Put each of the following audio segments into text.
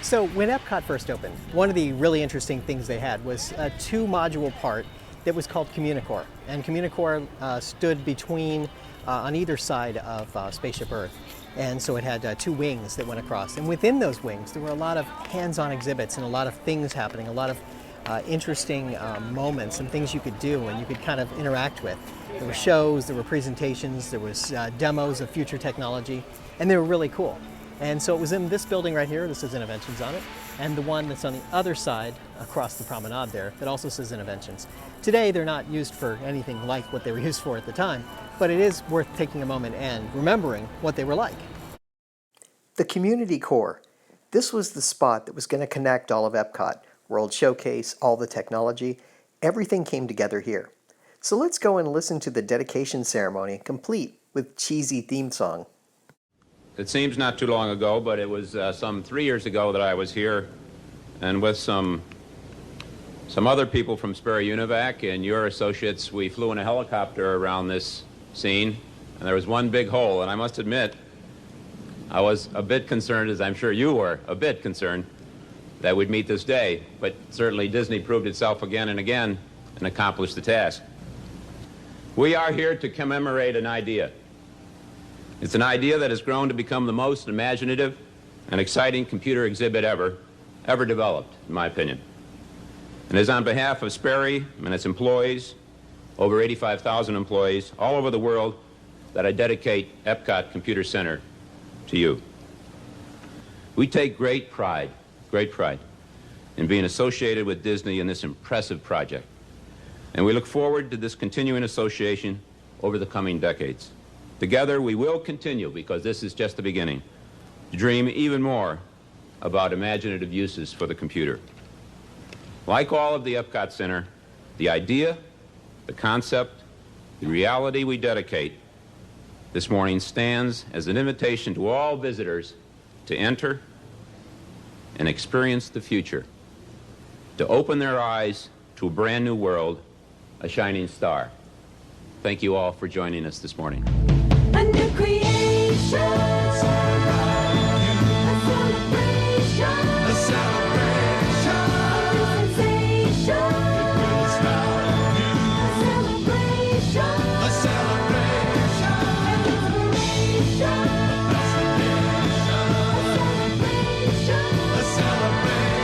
So when Epcot first opened, one of the really interesting things they had was a two-module part that was called CommuniCore. And CommuniCore stood between, on either side of Spaceship Earth. And so it had two wings that went across. And within those wings, there were a lot of hands-on exhibits and a lot of things happening, a lot of interesting moments and things you could do and you could kind of interact with. There were shows, there were presentations, there was demos of future technology, and they were really cool. And so it was in this building right here, this says Innoventions on it, and the one that's on the other side across the promenade there that also says Innoventions. Today they're not used for anything like what they were used for at the time, but it is worth taking a moment and remembering what they were like. The Community Core. This was the spot that was going to connect all of Epcot, World Showcase, all the technology. Everything came together here. So let's go and listen to the dedication ceremony, complete with cheesy theme song. It seems not too long ago, but it was some 3 years ago that I was here, and with some other people from Sperry Univac and your associates, we flew in a helicopter around this scene, and there was one big hole, and I must admit, I was a bit concerned, as I'm sure you were, a bit concerned, that we'd meet this day, but certainly Disney proved itself again and again and accomplished the task. We are here to commemorate an idea. It's an idea that has grown to become the most imaginative and exciting computer exhibit ever developed, in my opinion. And it is on behalf of Sperry and its employees, over 85,000 employees all over the world, that I dedicate Epcot Computer Center to you. We take great pride in being associated with Disney in this impressive project. And we look forward to this continuing association over the coming decades. Together, we will continue, because this is just the beginning, to dream even more about imaginative uses for the computer. Like all of the Epcot Center, the idea, the concept, the reality we dedicate this morning stands as an invitation to all visitors to enter and experience the future, to open their eyes to a brand new world, a shining star. Thank you all for joining us this morning. A new creation, a celebration, a celebration, a sensation, a celebration, a celebration, an inspiration, a celebration,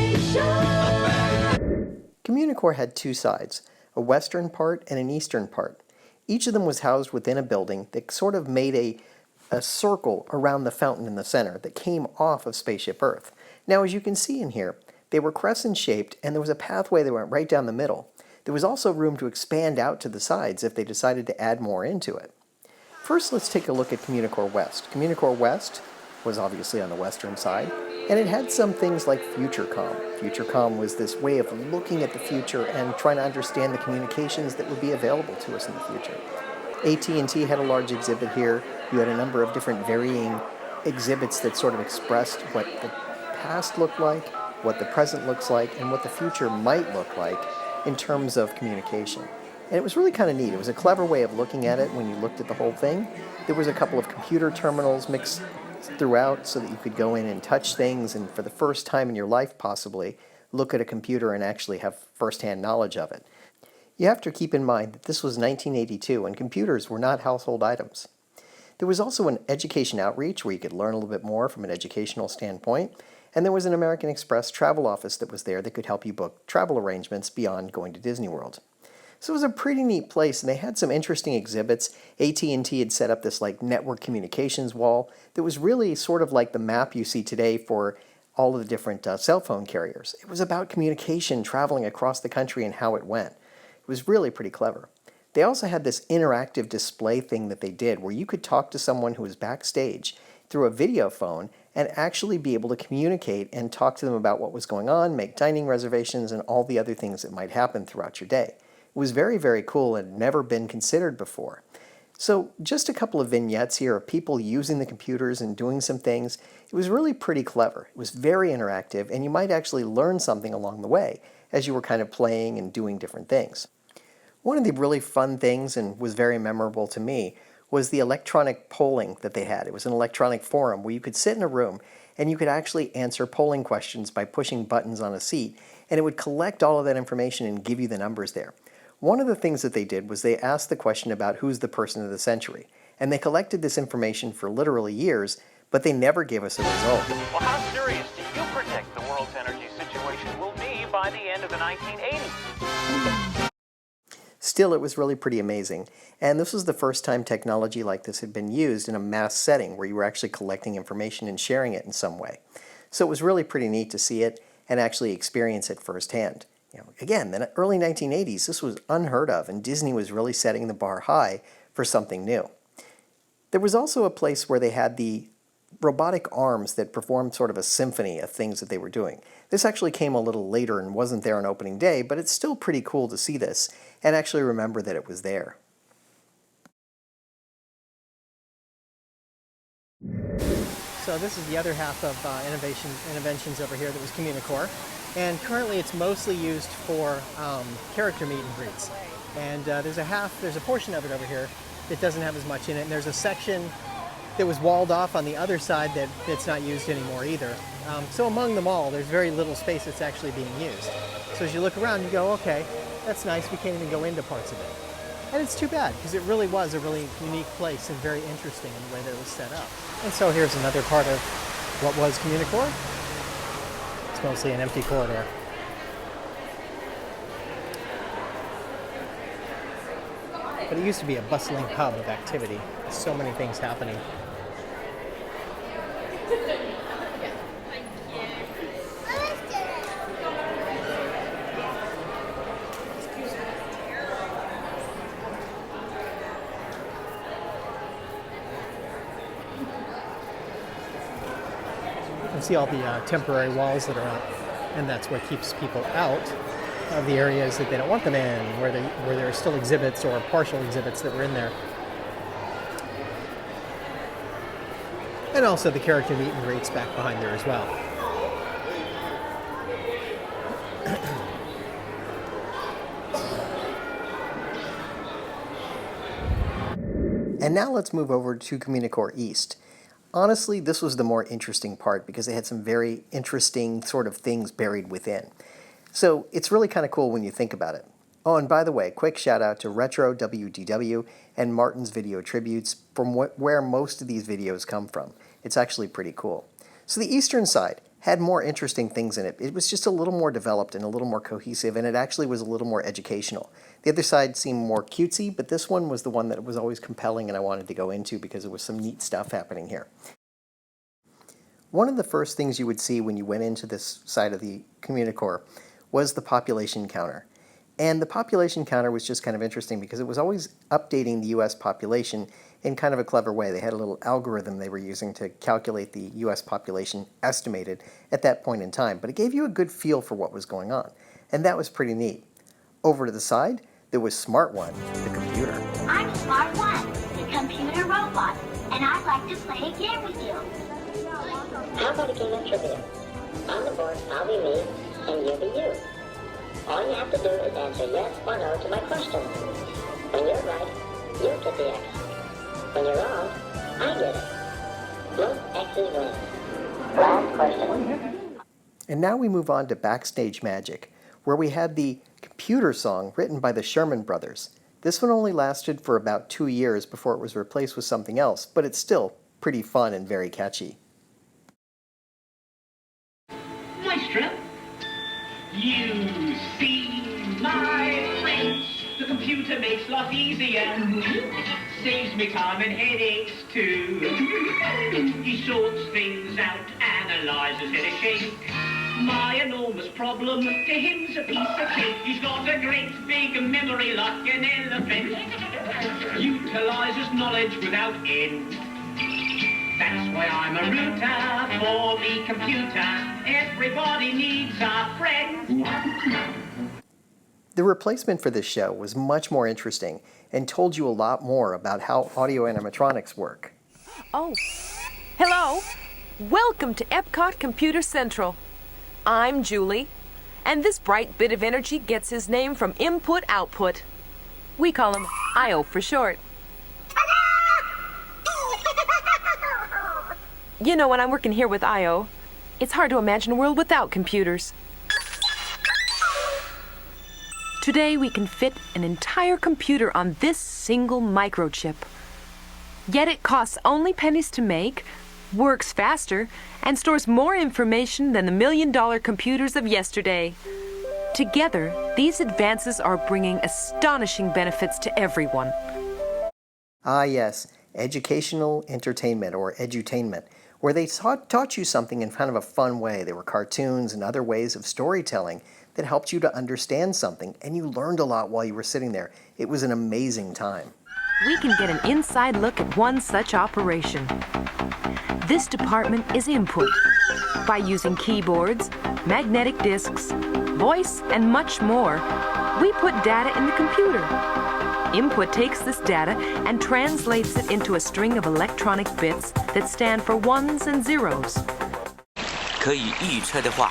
a celebration. CommuniCore had two sides, a western part and an eastern part. Each of them was housed within a building that sort of made a circle around the fountain in the center that came off of Spaceship Earth. Now, as you can see in here, they were crescent-shaped, and there was a pathway that went right down the middle. There was also room to expand out to the sides if they decided to add more into it. First, let's take a look at CommuniCore West. CommuniCore West was obviously on the western side, and it had some things like FutureCom. FutureCom was this way of looking at the future and trying to understand the communications that would be available to us in the future. AT&T had a large exhibit here. You had a number of different varying exhibits that sort of expressed what the past looked like, what the present looks like, and what the future might look like in terms of communication. And it was really kind of neat. It was a clever way of looking at it when you looked at the whole thing. There was a couple of computer terminals mixed throughout so that you could go in and touch things and, for the first time in your life possibly, look at a computer and actually have first-hand knowledge of it. You have to keep in mind that this was 1982 and computers were not household items. There was also an education outreach where you could learn a little bit more from an educational standpoint, and there was an American Express travel office that was there that could help you book travel arrangements beyond going to Disney World. So it was a pretty neat place, and they had some interesting exhibits. AT&T had set up this like network communications wall that was really sort of like the map you see today for all of the different cell phone carriers. It was about communication traveling across the country and how it went. It was really pretty clever. They also had this interactive display thing that they did where you could talk to someone who was backstage through a video phone and actually be able to communicate and talk to them about what was going on, make dining reservations, and all the other things that might happen throughout your day. It was very, very cool and had never been considered before. So just a couple of vignettes here of people using the computers and doing some things. It was really pretty clever. It was very interactive, and you might actually learn something along the way as you were kind of playing and doing different things. One of the really fun things, and was very memorable to me, was the electronic polling that they had. It was an electronic forum where you could sit in a room and you could actually answer polling questions by pushing buttons on a seat, and it would collect all of that information and give you the numbers there. One of the things that they did was they asked the question about who's the person of the century, and they collected this information for literally years, but they never gave us a result. Well, how serious do you predict the world's energy situation will be by the end of the 1980s? Still, it was really pretty amazing, and this was the first time technology like this had been used in a mass setting where you were actually collecting information and sharing it in some way. So it was really pretty neat to see it and actually experience it firsthand. Again, in the early 1980s, this was unheard of, and Disney was really setting the bar high for something new. There was also a place where they had the robotic arms that performed sort of a symphony of things that they were doing. This actually came a little later and wasn't there on opening day, but it's still pretty cool to see this and actually remember that it was there. So this is the other half of Innovations over here that was CommuniCore, and currently it's mostly used for character meet and greets. And there's a portion of it over here that doesn't have as much in it, and there's a section that was walled off on the other side that's not used anymore either. So among them all, there's very little space that's actually being used. So as you look around, you go, okay, that's nice, we can't even go into parts of it. And it's too bad, because it really was a really unique place and very interesting in the way that it was set up. And so here's another part of what was CommuniCore. It's mostly an empty corridor. But it used to be a bustling hub of activity. So many things happening. You can see all the temporary walls that are up, and that's what keeps people out of the areas that they don't want them in, where there are still exhibits or partial exhibits that were in there. And also the character meet and greets back behind there as well. And now let's move over to CommuniCore East. Honestly, this was the more interesting part because it had some very interesting sort of things buried within. So it's really kind of cool when you think about it. Oh, and by the way, quick shout out to Retro WDW and Martin's Video Tributes from where most of these videos come from. It's actually pretty cool. So the eastern side had more interesting things in it. It was just a little more developed and a little more cohesive, and it actually was a little more educational. The other side seemed more cutesy, but this one was the one that was always compelling and I wanted to go into because there was some neat stuff happening here. One of the first things you would see when you went into this side of the CommuniCore was the population counter. And the population counter was just kind of interesting because it was always updating the US population in kind of a clever way. They had a little algorithm they were using to calculate the US population estimated at that point in time, but it gave you a good feel for what was going on. And that was pretty neat. Over to the side, there was Smart One, the computer. I'm Smart One, the computer robot, and I'd like to play a game with you. How about a game of trivia? On the board, I'll be me, and you'll be you. All you have to do is answer yes or no to my questions. When you're right, you get the X. When you're wrong, I get it. Most X's win. Last question. And now we move on to Backstage Magic, where we had the computer song written by the Sherman Brothers. This one only lasted for about 2 years before it was replaced with something else, but it's still pretty fun and very catchy. Maestro, you see my friends. The computer makes life easier. Saves me time and headaches too. He sorts things out, analyzes in a shake. My enormous problem to him's a piece of cake. He's got a great big memory like an elephant. Utilizes knowledge without end. That's why I'm a router for the computer. Everybody needs a friend. The replacement for this show was much more interesting and told you a lot more about how audio animatronics work. Oh, hello. Welcome to Epcot Computer Central. I'm Julie, and this bright bit of energy gets his name from input-output. We call him I.O. for short. You know, when I'm working here with I.O., it's hard to imagine a world without computers. Today, we can fit an entire computer on this single microchip. Yet it costs only pennies to make, works faster, and stores more information than the million-dollar computers of yesterday. Together, these advances are bringing astonishing benefits to everyone. Ah, yes, educational entertainment, or edutainment, where they taught you something in kind of a fun way. There were cartoons and other ways of storytelling that helped you to understand something, and you learned a lot while you were sitting there. It was an amazing time. We can get an inside look at one such operation. This department is input. By using keyboards, magnetic disks, voice, and much more, we put data in the computer. Input takes this data and translates it into a string of electronic bits that stand for ones and zeros. 可以预测的话，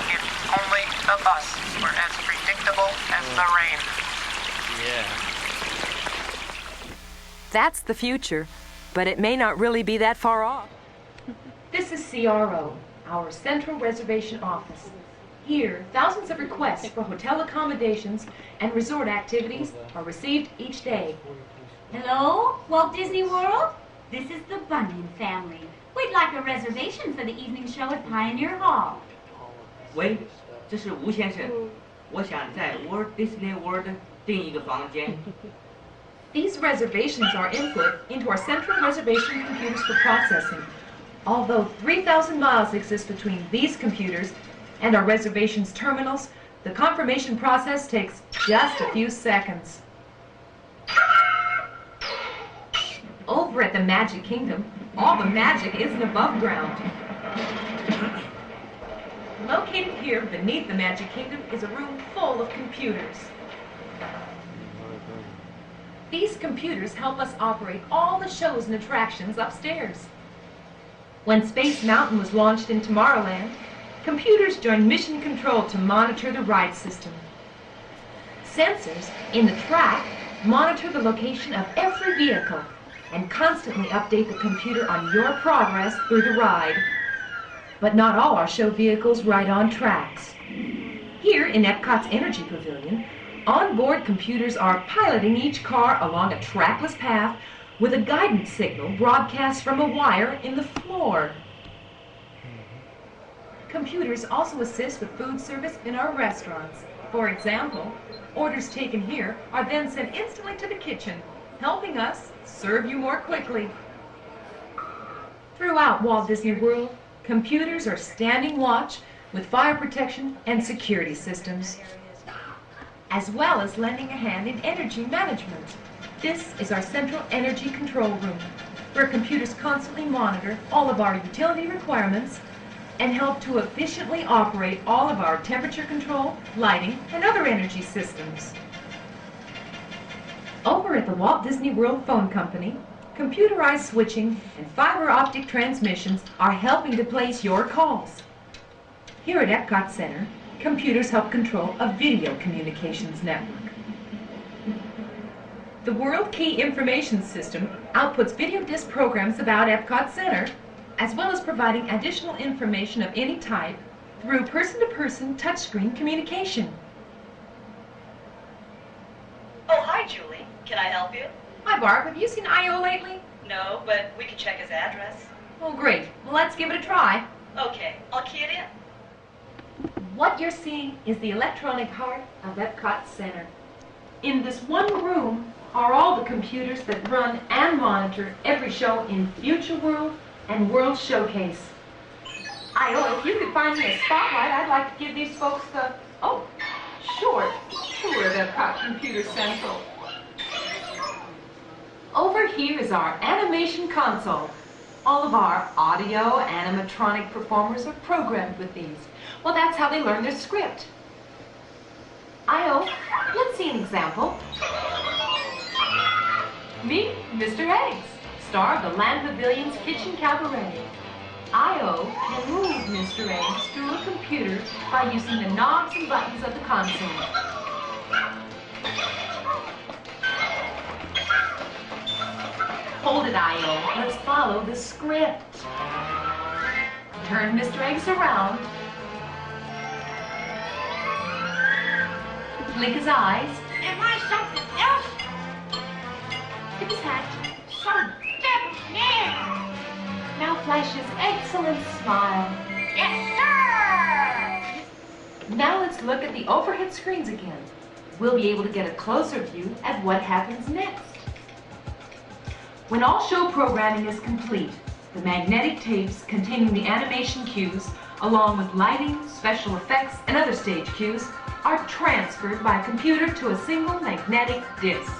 If only the bus were as predictable as the rain. That's the future, but it may not really be that far off. This is CRO, our Central Reservation Office. Here, thousands of requests for hotel accommodations and resort activities are received each day. Hello, Walt Disney World? This is the Bunyan family. We'd like a reservation for the evening show at Pioneer Hall. 喂，这是吴先生，我想在 Walt Disney World 订一个房间。 These reservations are input into our central reservation computers for processing. Although 3,000 miles exist between these computers and our reservations terminals, the confirmation process takes just a few seconds. Over at the Magic Kingdom, all the magic isn't above ground. Located here beneath the Magic Kingdom is a room full of computers. These computers help us operate all the shows and attractions upstairs. When Space Mountain was launched in Tomorrowland, computers joined Mission Control to monitor the ride system. Sensors in the track monitor the location of every vehicle and constantly update the computer on your progress through the ride. But not all our show vehicles ride on tracks. Here in Epcot's Energy Pavilion, onboard computers are piloting each car along a trackless path with a guidance signal broadcast from a wire in the floor. Computers also assist with food service in our restaurants. For example, orders taken here are then sent instantly to the kitchen, helping us serve you more quickly. Throughout Walt Disney World, computers are standing watch with fire protection and security systems, as well as lending a hand in energy management. This is our central energy control room, where computers constantly monitor all of our utility requirements and help to efficiently operate all of our temperature control, lighting, and other energy systems. Over at the Walt Disney World Phone Company, computerized switching and fiber optic transmissions are helping to place your calls. Here at Epcot Center, computers help control a video communications network. The World Key Information System outputs video disc programs about Epcot Center, as well as providing additional information of any type through person-to-person touchscreen communication. Oh, hi, Julie. Can I help you? Hi, Barb. Have you seen I.O. lately? No, but we can check his address. Oh, great. Well, let's give it a try. Okay, I'll key it in. What you're seeing is the electronic heart of Epcot Center. In this one room are all the computers that run and monitor every show in Future World and World Showcase. I.O., if you could find me a spotlight, I'd like to give these folks the, short tour of Epcot Computer Central. Over here is our animation console. All of our audio animatronic performers are programmed with these. Well, that's how they learn their script. I.O., let's see an example. Meet Mr. Eggs, star of the Land Pavilion's Kitchen Cabaret. I.O. can move Mr. Eggs through a computer by using the knobs and buttons of the console. Hold it, I.O. Let's follow the script. Turn Mr. Eggs around. Blink his eyes. Am I something else? Tip his hat. So debonair. Now flash his excellent smile. Yes, sir. Now let's look at the overhead screens again. We'll be able to get a closer view at what happens next. When all show programming is complete, the magnetic tapes containing the animation cues, along with lighting, special effects, and other stage cues, are transferred by computer to a single magnetic disc.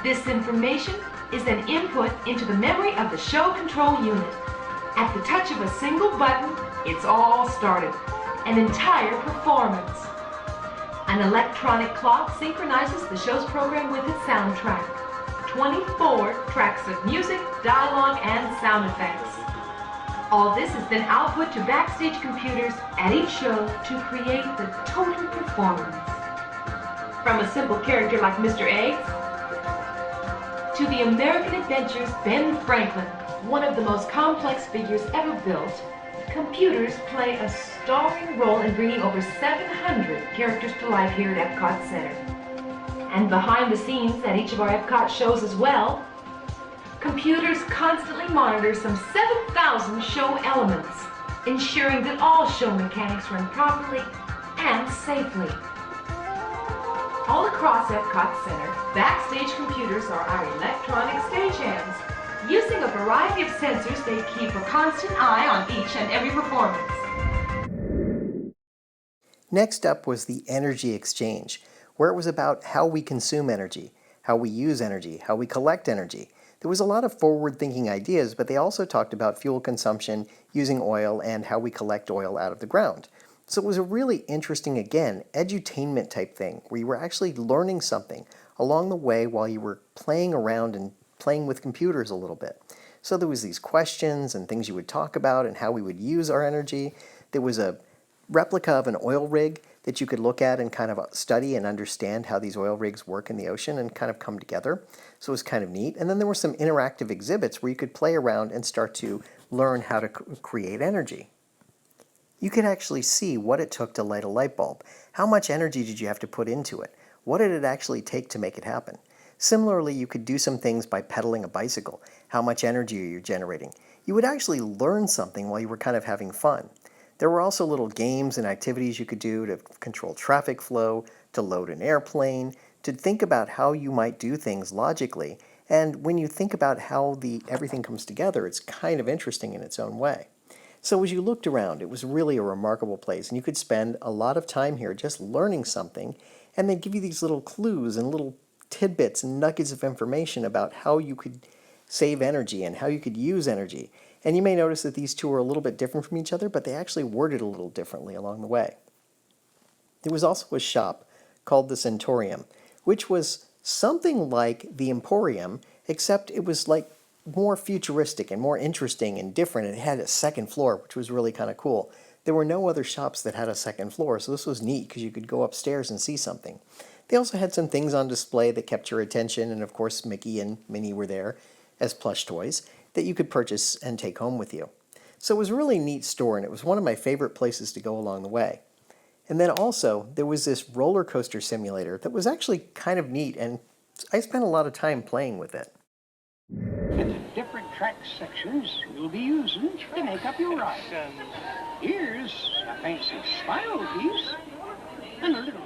This information is then input into the memory of the show control unit. At the touch of a single button, it's all started. An entire performance. An electronic clock synchronizes the show's program with its soundtrack. 24 tracks of music, dialogue, and sound effects. All this is then output to backstage computers at each show to create the total performance. From a simple character like Mr. Eggs, to the American Adventures Ben Franklin, one of the most complex figures ever built, computers play a starring role in bringing over 700 characters to life here at Epcot Center. And behind the scenes at each of our Epcot shows as well, computers constantly monitor some 7,000 show elements, ensuring that all show mechanics run properly and safely. All across Epcot Center, backstage computers are our electronic stagehands. Using a variety of sensors, they keep a constant eye on each and every performance. Next up was the energy exchange, where it was about how we consume energy, how we use energy, how we collect energy. There was a lot of forward-thinking ideas, but they also talked about fuel consumption, using oil, and how we collect oil out of the ground. So it was a really interesting, again, edutainment type thing, where you were actually learning something along the way while you were playing around and playing with computers a little bit. So there was these questions and things you would talk about and how we would use our energy. There was a replica of an oil rig that you could look at and kind of study and understand how these oil rigs work in the ocean and kind of come together. So it was kind of neat. And then there were some interactive exhibits where you could play around and start to learn how to create energy. You could actually see what it took to light a light bulb. How much energy did you have to put into it? What did it actually take to make it happen? Similarly, you could do some things by pedaling a bicycle. How much energy are you generating? You would actually learn something while you were kind of having fun. There were also little games and activities you could do to control traffic flow, to load an airplane, to think about how you might do things logically. And when you think about how everything comes together, it's kind of interesting in its own way. So as you looked around, it was really a remarkable place, and you could spend a lot of time here just learning something, and they give you these little clues and little tidbits and nuggets of information about how you could save energy and how you could use energy. And you may notice that these two are a little bit different from each other, but they actually worded a little differently along the way. There was also a shop called the Centurium, which was something like the Emporium, except it was like more futuristic and more interesting and different. It had a second floor, which was really kind of cool. There were no other shops that had a second floor, so this was neat because you could go upstairs and see something. They also had some things on display that kept your attention, and of course Mickey and Minnie were there as plush toys that you could purchase and take home with you. So it was a really neat store, and it was one of my favorite places to go along the way. And then also, there was this roller coaster simulator that was actually kind of neat, and I spent a lot of time playing with it. And the different track sections you'll be using to make up your ride. Here's a fancy spiral piece, and a little.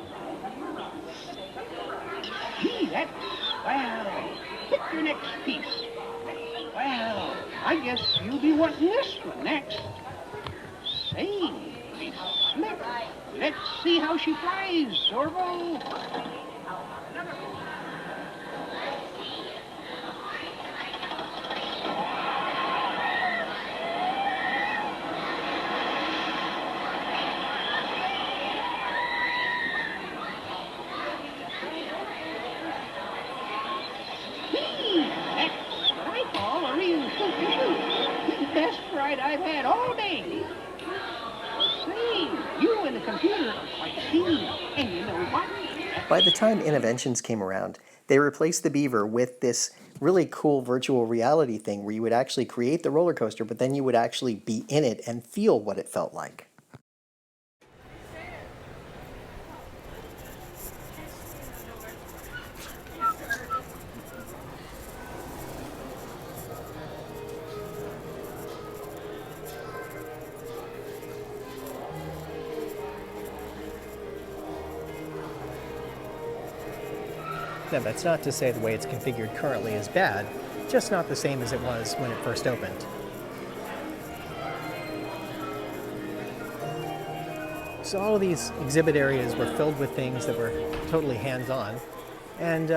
That's, well, pick your next piece. Well, I guess you'll be wanting this one next. Say, Miss Smith, let's see how she flies, Orville. Best ride I've had all day. Say, you and the computer are quite keen, and you know what? By the time Innoventions came around, they replaced the beaver with this really cool virtual reality thing where you would actually create the roller coaster, but then you would actually be in it and feel what it felt like. Now, that's not to say the way it's configured currently is bad, just not the same as it was when it first opened. So all of these exhibit areas were filled with things that were totally hands-on and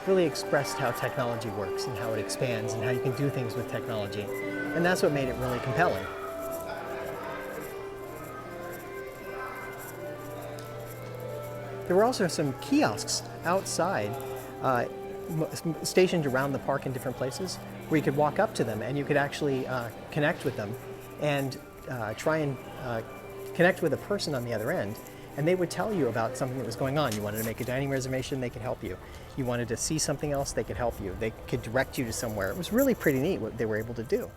really expressed how technology works and how it expands and how you can do things with technology. And that's what made it really compelling. There were also some kiosks outside, stationed around the park in different places, where you could walk up to them and you could actually connect with them and try and connect with a person on the other end, and they would tell you about something that was going on. You wanted to make a dining reservation, they could help you. You wanted to see something else, they could help you. They could direct you to somewhere. It was really pretty neat what they were able to do.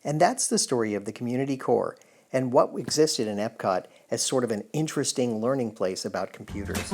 And that's the story of the CommuniCore and what existed in Epcot as sort of an interesting learning place about computers.